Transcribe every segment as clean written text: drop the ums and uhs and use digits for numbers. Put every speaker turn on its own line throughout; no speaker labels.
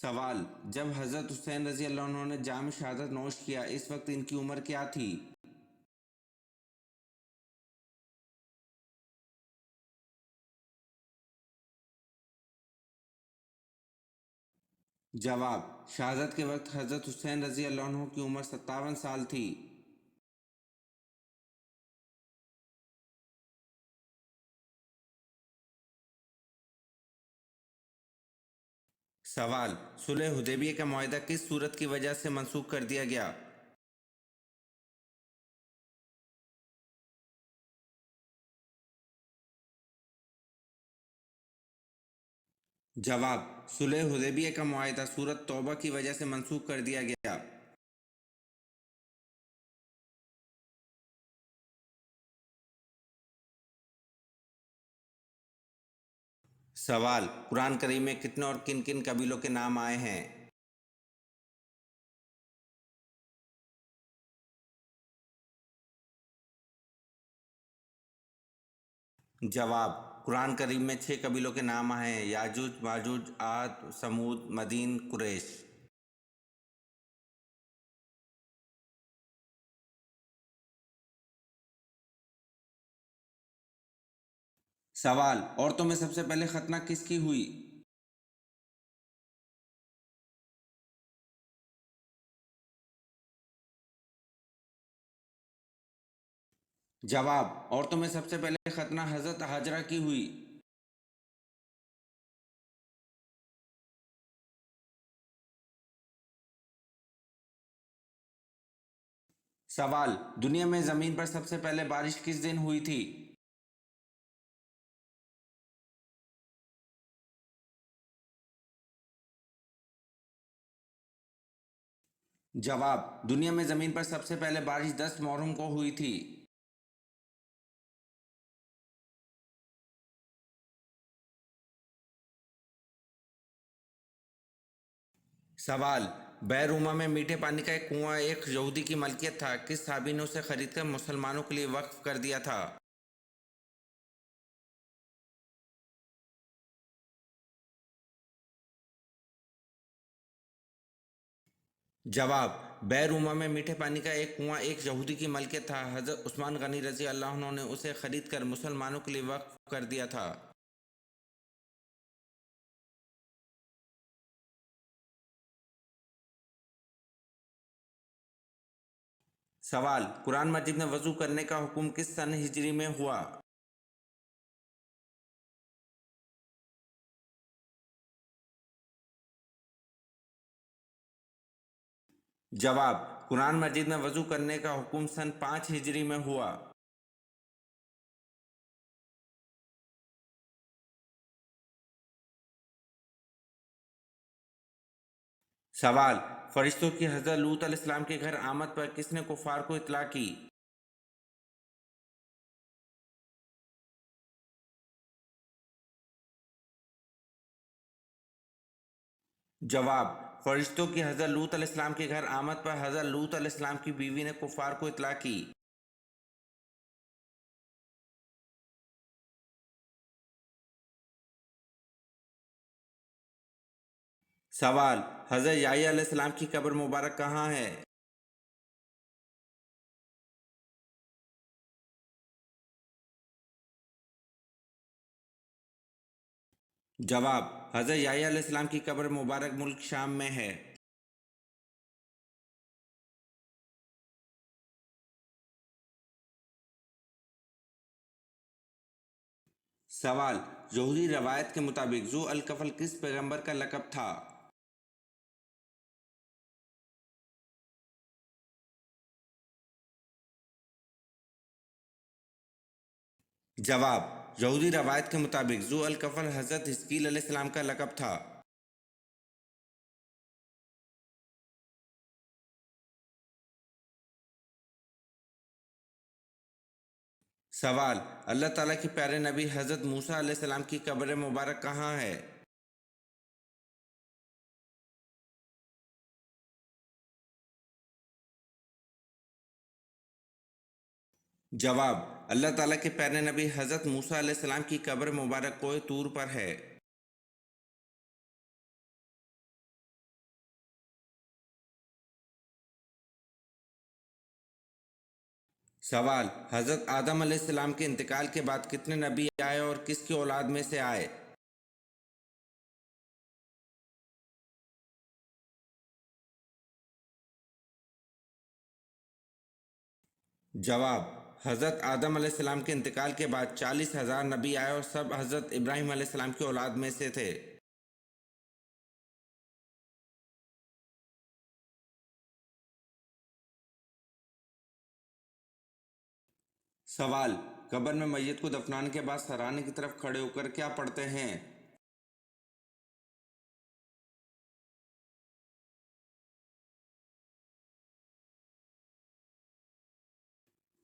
سوال: جب حضرت حسین رضی اللہ عنہ نے جام شہادت نوش کیا اس وقت ان کی عمر کیا تھی؟ جواب: شہادت کے وقت حضرت حسین رضی اللہ عنہ کی عمر 57 سال تھی۔ سوال: صلح حدیبیہ کا معاہدہ کس صورت کی وجہ سے منسوخ کر دیا گیا؟ جواب: صلح حدیبیہ کا معاہدہ سورۃ توبہ کی وجہ سے منسوخ کر دیا گیا۔ سوال: قرآن کریم میں کتنے اور کن کن قبیلوں کے نام آئے ہیں؟ جواب: قرآن کریم میں 6 قبیلوں کے نام آئے ہیں: یاجوج، ماجوج، عاد، سمود، مدین، قریش۔ سوال: عورتوں میں سب سے پہلے ختنہ کس کی ہوئی؟ جواب: عورتوں میں سب سے پہلے ختنہ حضرت ہاجرہ کی ہوئی۔ سوال: دنیا میں زمین پر سب سے پہلے بارش کس دن ہوئی تھی؟ جواب: دنیا میں زمین پر سب سے پہلے بارش 10 محرم کو ہوئی تھی۔ سوال: بئر روما میں میٹھے پانی کا ایک کنواں ایک یہودی کی ملکیت تھا، کس صحابی نے اسے خرید کر مسلمانوں کے لیے وقف کر دیا تھا؟ جواب: بئر روما میں میٹھے پانی کا ایک کنواں ایک یہودی کی ملکیت تھا، حضرت عثمان غنی رضی اللہ عنہ نے اسے خرید کر مسلمانوں کے لیے وقف کر دیا تھا۔ سوال: قرآن مجید میں وضو کرنے کا حکم کس سن ہجری میں ہوا؟ جواب: قرآن مجید میں وضو کرنے کا حکم سن 5 ہجری میں ہوا۔ سوال: فرشتوں کی حضرت لوط علیہ السلام کے گھر آمد پر کس نے کفار کو اطلاع کی؟ جواب: فرشتوں کی حضرت لوط علیہ السلام کے گھر آمد پر حضرت لوط علیہ السلام کی بیوی نے کفار کو اطلاع کی۔ سوال: حضرت یحییٰ علیہ السلام کی قبر مبارک کہاں ہے؟ جواب: حضرت یحییٰ علیہ السلام کی قبر مبارک ملک شام میں ہے۔ سوال: یہودی روایت کے مطابق ذو الکفل کس پیغمبر کا لقب تھا؟ جواب: یہودی روایت کے مطابق ذو الکفل حضرت حزقیل علیہ السلام کا لقب تھا۔ سوال: اللہ تعالیٰ کے پیارے نبی حضرت موسیٰ علیہ السلام کی قبر مبارک کہاں ہے؟ جواب: اللہ تعالیٰ کے پیارے نبی حضرت موسیٰ علیہ السلام کی قبر مبارک کوہ طور پر ہے۔ سوال: حضرت آدم علیہ السلام کے انتقال کے بعد کتنے نبی آئے اور کس کی اولاد میں سے آئے؟ جواب: حضرت آدم علیہ السلام کے انتقال کے بعد 40,000 نبی آئے اور سب حضرت ابراہیم علیہ السلام کی اولاد میں سے تھے۔ سوال: قبر میں میت کو دفنانے کے بعد سرانے کی طرف کھڑے ہو کر کیا پڑھتے ہیں؟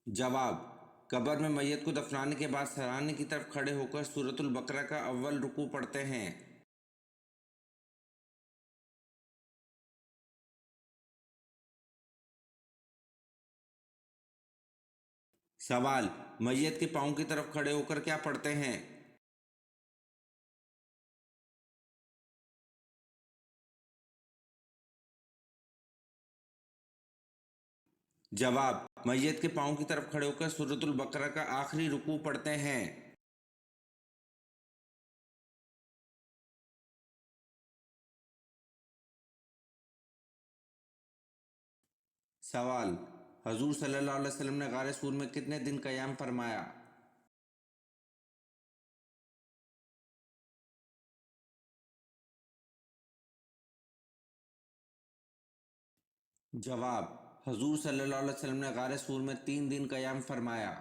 جواب: قبر میں میت کو دفنانے کے بعد سرانے کی طرف کھڑے ہو کر سورۃ البقرہ کا اول رکوع پڑھتے ہیں۔ سوال: میت کے پاؤں کی طرف کھڑے ہو کر کیا پڑھتے ہیں؟ جواب: میت کے پاؤں کی طرف کھڑے ہو کر سورۃ البقرہ کا آخری رکوع پڑھتے ہیں۔ سوال: حضور صلی اللہ علیہ وسلم نے غار سور میں کتنے دن قیام فرمایا؟ جواب: حضور صلی اللہ علیہ وسلم نے غار سور میں 3 دن قیام فرمایا۔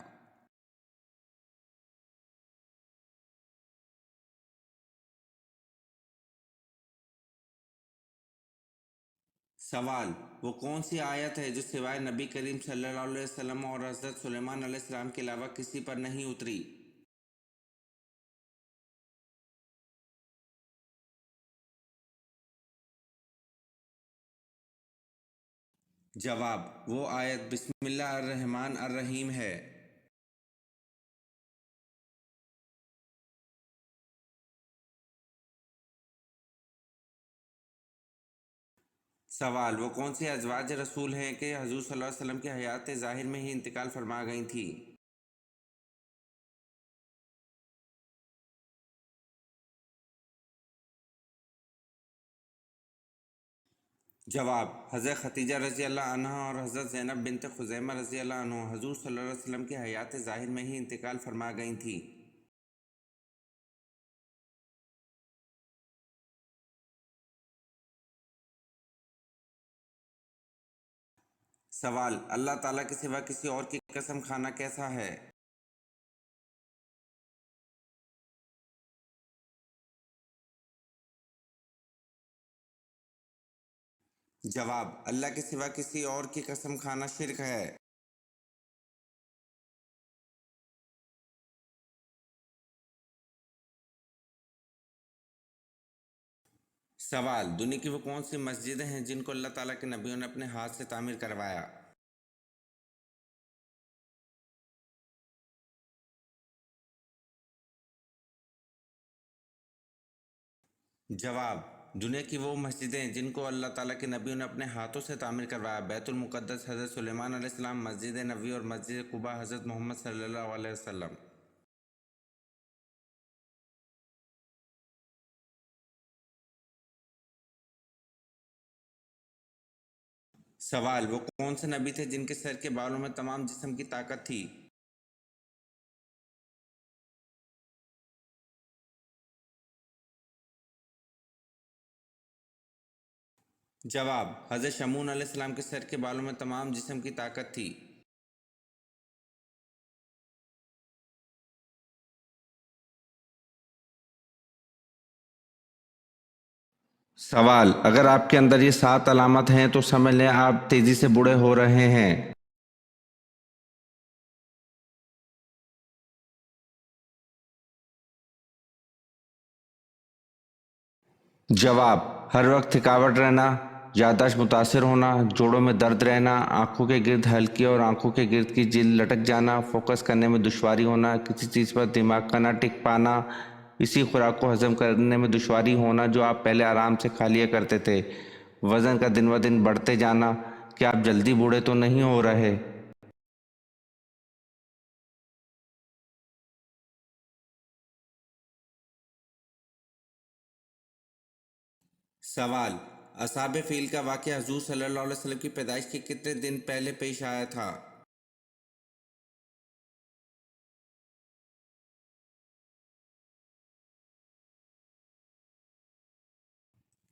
سوال: وہ کون سی آیت ہے جو سوائے نبی کریم صلی اللہ علیہ وسلم اور حضرت سلیمان علیہ السلام کے علاوہ کسی پر نہیں اتری؟ جواب: وہ آیت بسم اللہ الرحمن الرحیم ہے۔ سوال: وہ کون سی ازواج رسول ہیں کہ حضور صلی اللہ علیہ وسلم کی حیات ظاہر میں ہی انتقال فرما گئی تھی؟ جواب: حضرت خدیجہ رضی اللہ عنہ اور حضرت زینب بنت خزیمہ رضی اللہ عنہ حضور صلی اللہ علیہ وسلم کی حیات ظاہر میں ہی انتقال فرما گئی تھیں۔ سوال: اللہ تعالیٰ کے سوا کسی اور کی قسم کھانا کیسا ہے؟ جواب: اللہ کے سوا کسی اور کی قسم کھانا شرک ہے۔ سوال: دنیا کی وہ کون سی مسجدیں ہیں جن کو اللہ تعالیٰ کے نبیوں نے اپنے ہاتھ سے تعمیر کروایا؟ جواب: دنیا کی وہ مسجدیں جن کو اللہ تعالیٰ کے نبیوں نے اپنے ہاتھوں سے تعمیر کروایا: بیت المقدس حضرت سلیمان علیہ السلام، مسجد نبوی اور مسجد قباء حضرت محمد صلی اللہ علیہ وسلم۔ سوال: وہ کون سے نبی تھے جن کے سر کے بالوں میں تمام جسم کی طاقت تھی؟ جواب: حضرت شمعون علیہ السلام کے سر کے بالوں میں تمام جسم کی طاقت تھی۔ سوال: اگر آپ کے اندر یہ 7 علامت ہیں تو سمجھ لیں آپ تیزی سے بوڑھے ہو رہے ہیں۔ جواب: ہر وقت تھکاوٹ رہنا، یادداشت متاثر ہونا، جوڑوں میں درد رہنا، آنکھوں کے گرد ہلکی اور آنکھوں کے گرد کی جلد لٹک جانا، فوکس کرنے میں دشواری ہونا، کسی چیز پر دماغ کا نہ ٹک پانا، اسی خوراک کو ہضم کرنے میں دشواری ہونا جو آپ پہلے آرام سے کھا لیا کرتے تھے، وزن کا دن بدن بڑھتے جانا۔ کیا آپ جلدی بوڑھے تو نہیں ہو رہے؟ سوال: اصحاب فیل کا واقعہ حضور صلی اللہ علیہ وسلم کی پیدائش کے کتنے دن پہلے پیش آیا تھا؟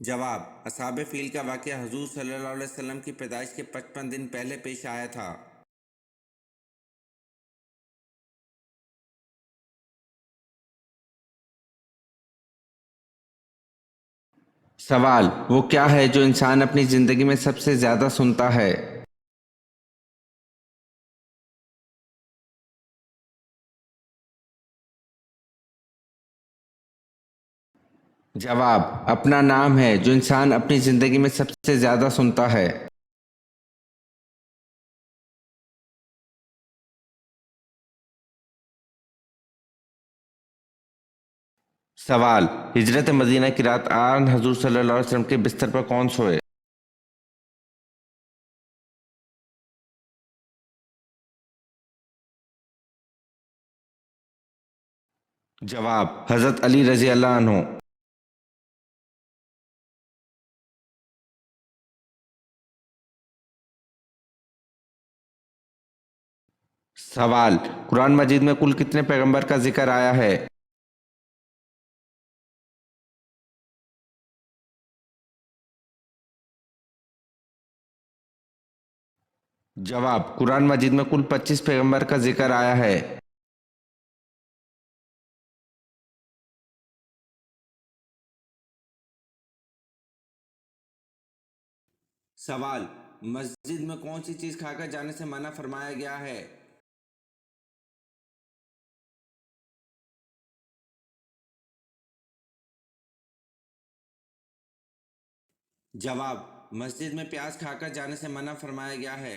جواب: اصحاب فیل کا واقعہ حضور صلی اللہ علیہ وسلم کی پیدائش کے 55 دن پہلے پیش آیا تھا۔ سوال: وہ کیا ہے جو انسان اپنی زندگی میں سب سے زیادہ سنتا ہے؟ جواب: اپنا نام ہے جو انسان اپنی زندگی میں سب سے زیادہ سنتا ہے۔ سوال: ہجرت مدینہ کی رات آن حضور صلی اللہ علیہ وسلم کے بستر پر کون سوئے؟ جواب: حضرت علی رضی اللہ عنہ۔ سوال: قرآن مجید میں کل کتنے پیغمبر کا ذکر آیا ہے؟ جواب: قرآن مجید میں کل 25 پیغمبر کا ذکر آیا ہے۔ سوال: مسجد میں کون سی چیز کھا کر جانے سے منع فرمایا گیا ہے؟ جواب: مسجد میں پیاز کھا کر جانے سے منع فرمایا گیا ہے۔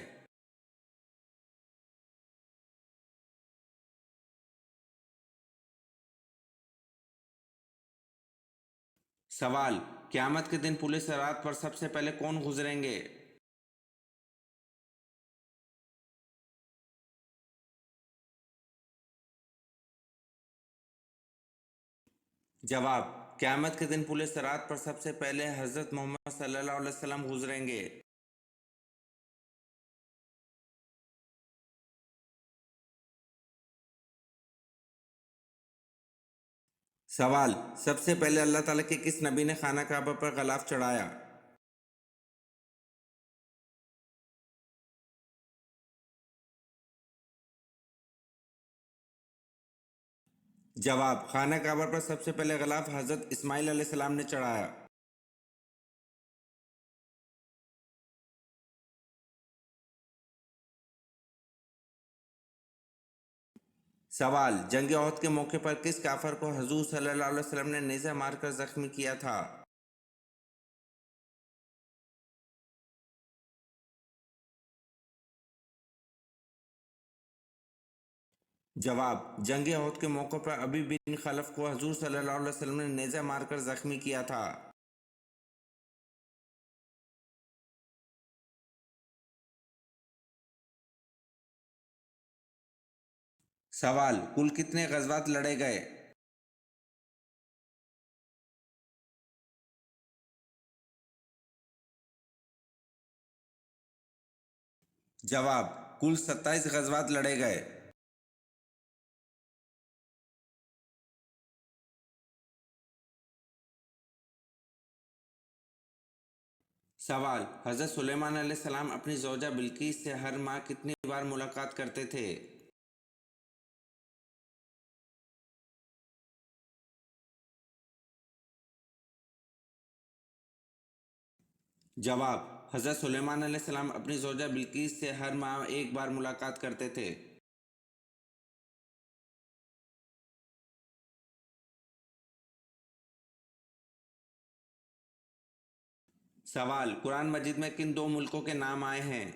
سوال: قیامت کے دن پورے صراط پر سب سے پہلے کون گزریں گے؟ جواب: قیامت کے دن پورے صراط پر سب سے پہلے حضرت محمد صلی اللہ علیہ وسلم گزریں گے۔ سوال: سب سے پہلے اللہ تعالیٰ کے کس نبی نے خانہ کعبہ پر غلاف چڑھایا؟ جواب: خانہ کعبہ پر سب سے پہلے غلاف حضرت اسماعیل علیہ السلام نے چڑھایا۔ سوال: جنگ احد کے موقع پر کس کافر کو حضور صلی اللہ علیہ وسلم نے نیزہ مار کر زخمی کیا تھا؟ جواب: جنگ احد کے موقع پر ابی بن خلف کو حضور صلی اللہ علیہ وسلم نے نیزہ مار کر زخمی کیا تھا۔ سوال: کل کتنے غزوات لڑے گئے؟ جواب: کل 27 غزوات لڑے گئے۔ سوال: حضرت سلیمان علیہ السلام اپنی زوجہ بلقیس سے ہر ماہ کتنی بار ملاقات کرتے تھے؟ جواب: حضرت سلیمان علیہ السلام اپنی زوجہ بلقیس سے ہر ماہ ایک بار ملاقات کرتے تھے۔ سوال: قرآن مجید میں کن دو ملکوں کے نام آئے ہیں؟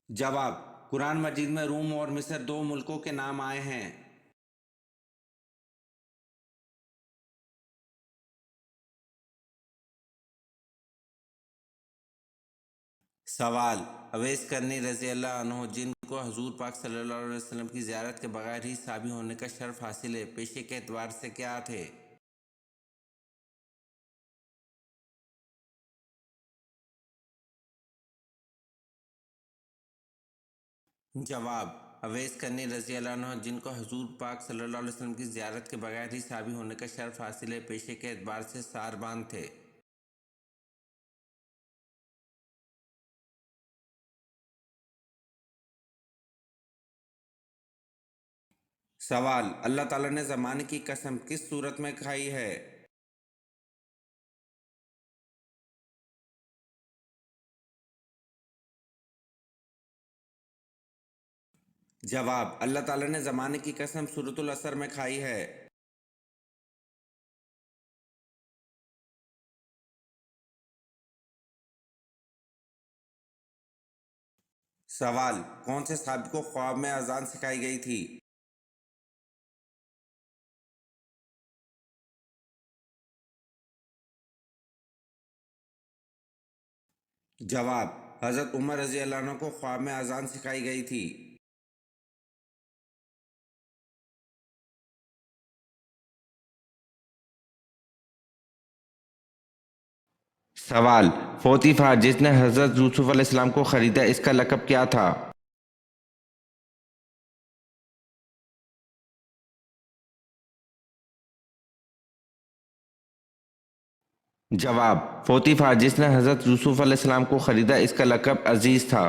جواب: قرآن مجید میں روم اور مصر دو ملکوں کے نام آئے ہیں۔ سوال: اویس کرنی رضی اللہ عنہ جن کو حضور پاک صلی اللہ علیہ وسلم کی زیارت کے بغیر ہی صحابی ہونے کا شرف حاصل ہے، پیشے کے اعتبار سے کیا تھے؟ جواب: اویس کرنی رضی اللہ عنہ، جن کو حضور پاک صلی اللہ علیہ وسلم کی زیارت کے بغیر ہی صحابی ہونے کا شرف حاصل ہے، پیشے کے اعتبار سے ساربان تھے۔ سوال: اللہ تعالیٰ نے زمانے کی قسم کس صورت میں کھائی ہے؟ جواب: اللہ تعالیٰ نے زمانے کی قسم سورۃ العصر میں کھائی ہے۔ سوال: کون سے صحابی کو خواب میں اذان سکھائی گئی تھی؟ جواب: حضرت عمر رضی اللہ عنہ کو خواب میں اذان سکھائی گئی تھی۔ سوال: فوتیفا جس نے حضرت یوسف علیہ السلام کو خریدا، اس کا لقب کیا تھا؟ جواب: فوتیفا جس نے حضرت یوسف علیہ السلام کو خریدا، اس کا لقب عزیز تھا۔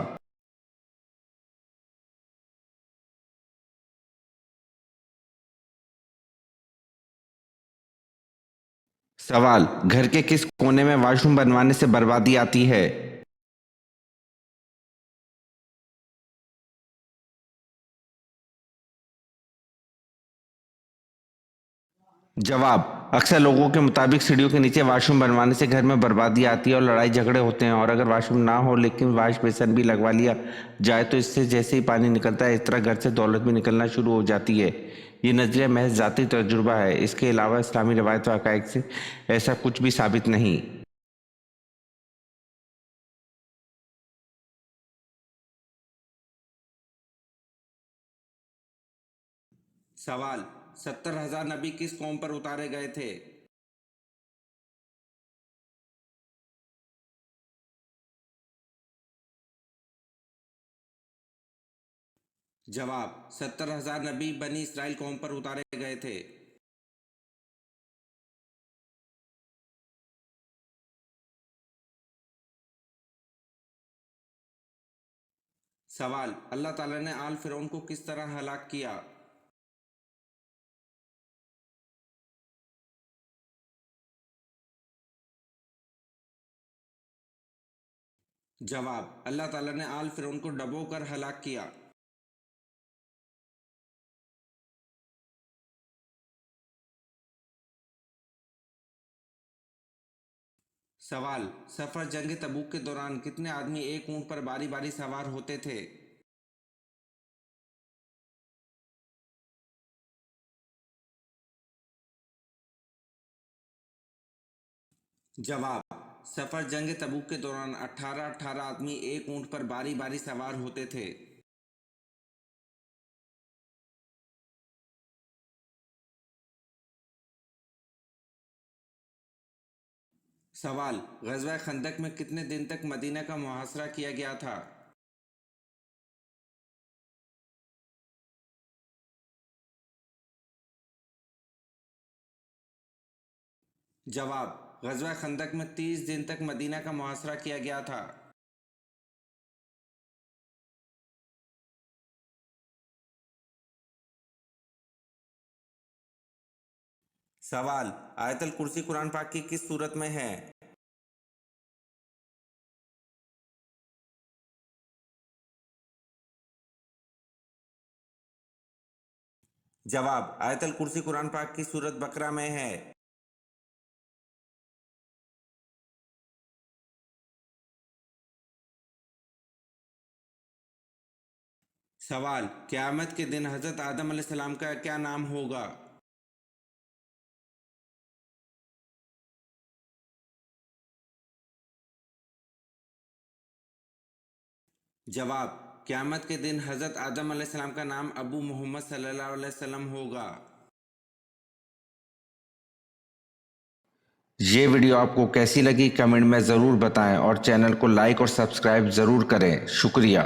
سوال: گھر کے کس کونے میں واش روم بنوانے سے بربادی آتی ہے؟ جواب: اکثر لوگوں کے مطابق سیڑھیوں کے نیچے واش روم بنوانے سے گھر میں بربادی آتی ہے اور لڑائی جھگڑے ہوتے ہیں، اور اگر واش روم نہ ہو لیکن واش بیسن بھی لگوا لیا جائے تو اس سے جیسے ہی پانی نکلتا ہے اس طرح گھر سے دولت بھی نکلنا شروع ہو جاتی ہے۔ یہ نظریہ محض ذاتی تجربہ ہے، اس کے علاوہ اسلامی روایت و حقائق سے ایسا کچھ بھی ثابت نہیں۔ سوال: 70,000 نبی کس قوم پر اتارے گئے تھے؟ جواب: 70,000 نبی بنی اسرائیل قوم پر اتارے گئے تھے۔ سوال: اللہ تعالیٰ نے آل فرعون کو کس طرح ہلاک کیا؟ جواب: اللہ تعالیٰ نے آل فرعون کو ڈبو کر ہلاک کیا۔ سوال: سفر جنگ تبوک کے دوران کتنے آدمی ایک اونٹ پر باری باری سوار ہوتے تھے؟ جواب: سفر جنگ تبوک کے دوران 18 آدمی ایک اونٹ پر باری باری سوار ہوتے تھے۔ سوال: غزوہ خندق میں کتنے دن تک مدینہ کا محاصرہ کیا گیا تھا؟ جواب: غزوہ خندق میں 30 دن تک مدینہ کا محاصرہ کیا گیا تھا۔ سوال: آیت الکرسی قرآن پاک کی کس صورت میں ہے؟ جواب: آیت الکرسی قرآن پاک کی سورۃ بقرہ میں ہے۔ سوال: قیامت کے دن حضرت آدم علیہ السلام کا کیا نام ہوگا؟ جواب: قیامت کے دن حضرت آدم علیہ السلام کا نام ابو محمد صلی اللہ علیہ وسلم ہوگا۔ یہ ویڈیو آپ کو کیسی لگی کمنٹ میں ضرور بتائیں اور چینل کو لائک اور سبسکرائب ضرور کریں۔ شکریہ۔